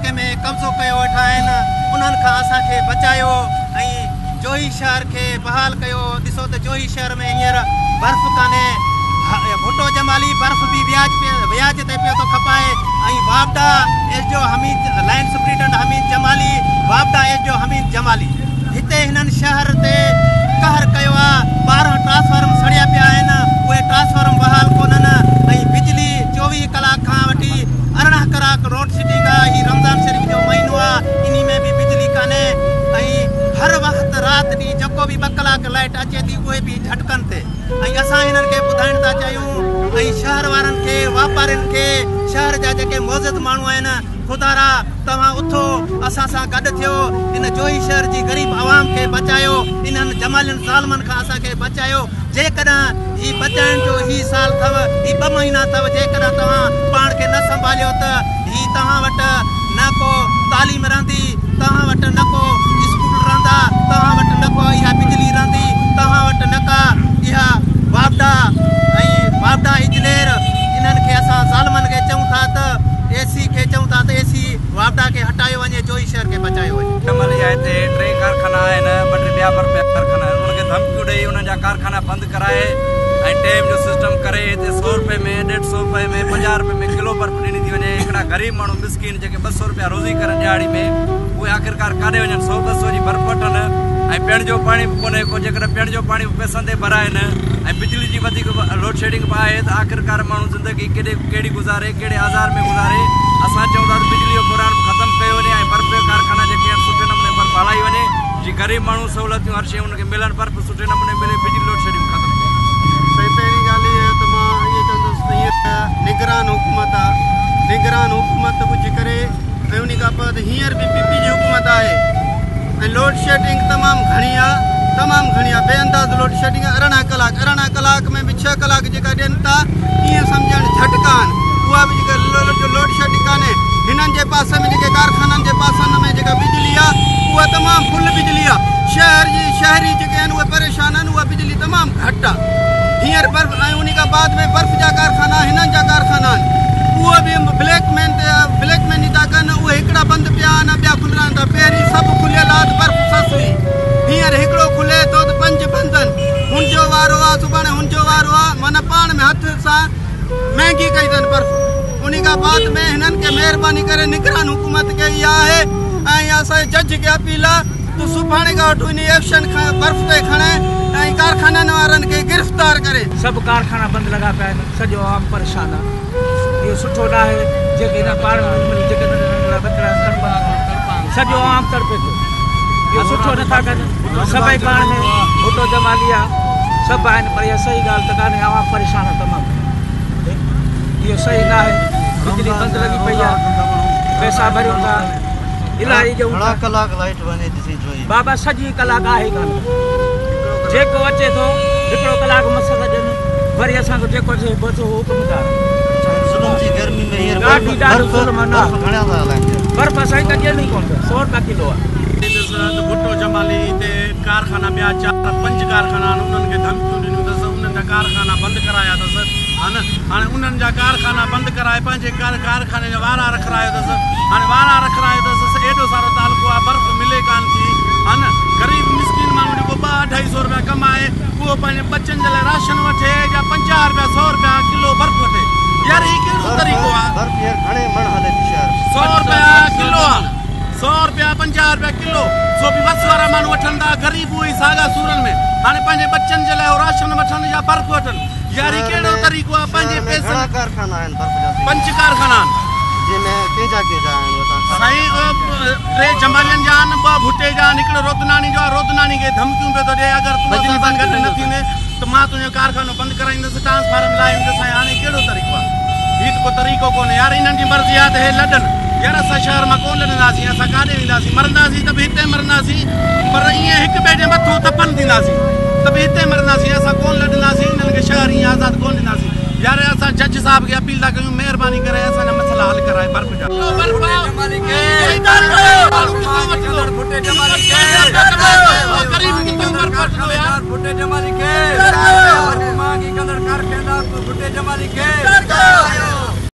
इलाके में कब्ज़ो कयो वेठा आहिनि उन्हनि खां असांखे बचायो ऐं जोही शहर के बहाल कयो। ॾिसो त जोही शहर में हींअर बर्फ़ कान्हे, भुट्टो जमाली बर्फ़ भी व्याज ते पियो थो खपाए ऐं वापडा एस जो हमीद लाइन सुप्रिटेंडेंट हमीद जमाली वापडा एस जो हमीद जमाली हिते हिननि शहर ते कहर कयो आहे। 12 ट्रांसफार्म सड़िया पिया आहिनि, उहे ट्रांसफार्म बहाल कोन्हनि ऐं बिजली 24 कलाक खां वठी 18 कलाक रोड सेटिंग आहे। हीउ रमज़ान शरीफ़ जो महीनो आहे, इन में भी बिजली कान्हे ऐं हर वक़्तु राति ॾींहुं जेको बि 2 कलाक लाइट अचे थी उहे बि झटकनि ते। ऐं असां हिननि खे ॿुधाइण था चाहियूं ऐं शहर वारनि खे वापारियुनि खे शहर जा जेके मौजूद माण्हू आहिनि ख़ुदारा तव्हां उथो असां सां गॾु थियो, इन जोही शहर जी ग़रीब आवाम खे बचायो, इन्हनि जमालियुनि ज़ालिमनि खां असांखे बचायो। जेकॾहिं हीउ बचाइण जो हीउ साल अथव, हीउ 2 महीना अथव, जेकॾहिं तव्हां पाण खे न संभालियो त हीउ तव्हां वटि न को तालीम रहंदी, तव्हां वटि न को स्कूल रहंदा, तव्हां वटि न को इहा बिजली रहंदी, तव्हां वटि न का इहा वापडा ऐं वापडा इजनेर इन्हनि खे असां ज़ालिमनि खे चऊं था त एसी खे चऊं था त एसी वापडा खे हटायो वञे, जोही शहर खे बचायो वञे। जमाली आहे हिते 3 कारखाना आहिनि, 2 ॿिया कारखाना आहिनि, उन्हनि खे धमकियूं ॾेई उन्हनि जा कारखाना बंदि कराए ऐं टेम जो सिस्टम करे हिते 100 रुपए में 150 रुपए में 50 रुपए में किलो बर्फ़ ॾिनी थी वञे। हिकिड़ा ग़रीब माण्हू मिसकिन जेके 200 रुपया रोज़ी करनि ॾियाड़ी में, उहे आख़िरकार काॾे वञनि 100-200 जी बर्फ़ वठनि ऐं पीअण जो पाणी बि कोन्हे को। जेकॾहिं पीअण जो पाणी पैसनि ते भराइनि ऐं बिजली जी वधीक लोड शेडिंग बि आहे त आख़िरकार माण्हू ज़िंदगी कहिड़ी गुज़ारे, कहिड़े आज़ार में गुज़ारे। असां चऊं था त बिजली जो बुरान ख़तमु कयो वञे ऐं बर्फ़ जो कारखाना जेके आहिनि सुठे नमूने बर्फ़ हलाई वञे, जीअं ग़रीब माण्हू सहूलियतूं हर शइ हुनखे मिलनि, बर्फ़ सुठे नमूने मिले, बिजली लोड शेडिंग ख़तमु थिए। पहिरीं ॻाल्हि इहा त मां इहो चवंदुसि त हीअं निगरान हुकूमत आहे, निगरान हुकूमत कुझु करे ऐं उन खां पोइ त हींअर बि PP जी हुकूमत आहे ऐं लोड शेडिंग तमामु घणी आहे, बेअंदाज़ लोड शेडिंग आहे। 18 कलाक में बि 6 कलाक जेका ॾियनि था ईअं सम्झणु झटका आहिनि, उहा बि जेका लोड शेडिंग कान्हे। हिननि जे पासे में जेके कारखाननि जे पासनि में जेका बिजली आहे उहा तमामु फुल बिजली आहे। शहरी जेके आहिनि उहे परेशान आहिनि, उहा बिजली तमामु घटि आहे। हींअर बर्फ़ ऐं उन खां बाद में बर्फ़ जा कारखाना हिननि जा कारखाना आहिनि, उहे बि ब्लैकमेनी था कनि, उहे हिकिड़ा बंदि पिया आहिनि, ॿिया खुलनि था। पहिरीं सभु खुलियल आहे त बर्फ़ सस्ती, हींअर हिकिड़ो खुले थो त 5 बंदि आहिनि। हुनजो वारो आहे, सुभाणे हुनजो वारो आहे, माना पाण में हथ सां महांगी कई अथनि बर्फ़। उन खां बाद में हिननि खे महिरबानी करे निगरान हुकूमत खे इहा आहे ऐं असांजे जज खे अपील आहे त सुभाणे खां वठी इन एक्शन बर्फ़ ते खणे ऐं कारखाननि वारनि खे गिरफ़्तार करे। सभु कारखाना बंदि लॻा पिया आहिनि, सॼो आम परेशान आहे। इहो सुठो न आहे जेके हिन पाण जेके सॼो आम तड़पे थो, इहो सुठो नथा कनि। सभई पाण में भुट्टो जमाली आहे, सभु आहिनि, पर इहा सही ॻाल्हि त कान्हे। आवाम परेशान आहे तमामु, इहो सही न आहे। बिजली बंदि लॻी पई आहे, पैसा भरियूं था इलाही जो कलाक लाइट वञे थी बाबा, सॼी कलाक आहे कान, जेको अचे थो 1 कलाक मसल ॾियनि, वरी असांखे जेको अचे बसि हुकुमदार। बर्फ़ असांजी त ॾियणी कोन, 100 रुपया किलो आहे। भुट्टो जमाली हिते कारखाना ॿिया 4-5 कारखाना आहिनि, उन्हनि खे धमकियूं ॾिनियूं अथसि, उन्हनि जा कारखाना बंदि कराया अथसि। हाणे उन्हनि जा कारखाना बंदि कराए पंहिंजे कारखाने जा वारा रखायो अथसि। हाणे वारा रखायो अथसि, एॾो सारो तालुको आहे, बर्फ़ मिले कान थी। ग़रीब मिसकिन माण्हू जेको 200-250 रुपया कमाए उहो पंहिंजे बच्चनि जे लाइ राशन वठे या 50 रुपया 100 रुपया किलो बर्फ़ वठे। यार हीउ कहिड़ो तरीक़ो आहे? 100 रुपया किलो आहे, 100 रुपया 50 रुपया किलो, सो बि वस वारा माण्हू वठनि था, ग़रीब उहे सागा सूरनि में हाणे पंहिंजे बच्चनि जे लाइ राशन वठनि या बर्फ़ वठनि। यार हीउ कहिड़ो तरीक़ो आहे? पंहिंजे पैसे कारखाना आहिनि, 5 कारखाना आहिनि, जंहिंमें कंहिंजा आहिनि साईं 3 जमालियुनि जा आहिनि, 2 भुट्टे जा आहिनि, हिकिड़ो रोदनानी जो आहे। रोदनानी खे धमकियूं पियो थो ॾिए, अगरि तूं बिजली बंदि घटि न थींदे त मां तुंहिंजो कारखानो बंदि कराईंदुसि, ट्रांसफार्म लाहींदुसि। हाणे कहिड़ो तरीक़ो आहे? हीउ त को तरीक़ो कोन्हे यार। इन्हनि जी मर्ज़ी आहे त हे लॾनि यार, असां शहर मां कोन लॾंदासीं, असां काॾे वेंदासीं? मरंदासीं त बि हिते मरंदासीं, पर ईअं हिक ॿिए जे मथां तपनि थींदासीं त बि हिते मरंदासीं, असां कोन लॾंदासीं। इन्हनि खे शहर ईअं आज़ादु कोन ॾींदासीं। यार असां जज साहब खे अपील था कयूं, महिरबानी करे असांजा मसइला हल कराए। बर्फ़ जा भुट्टे जमाली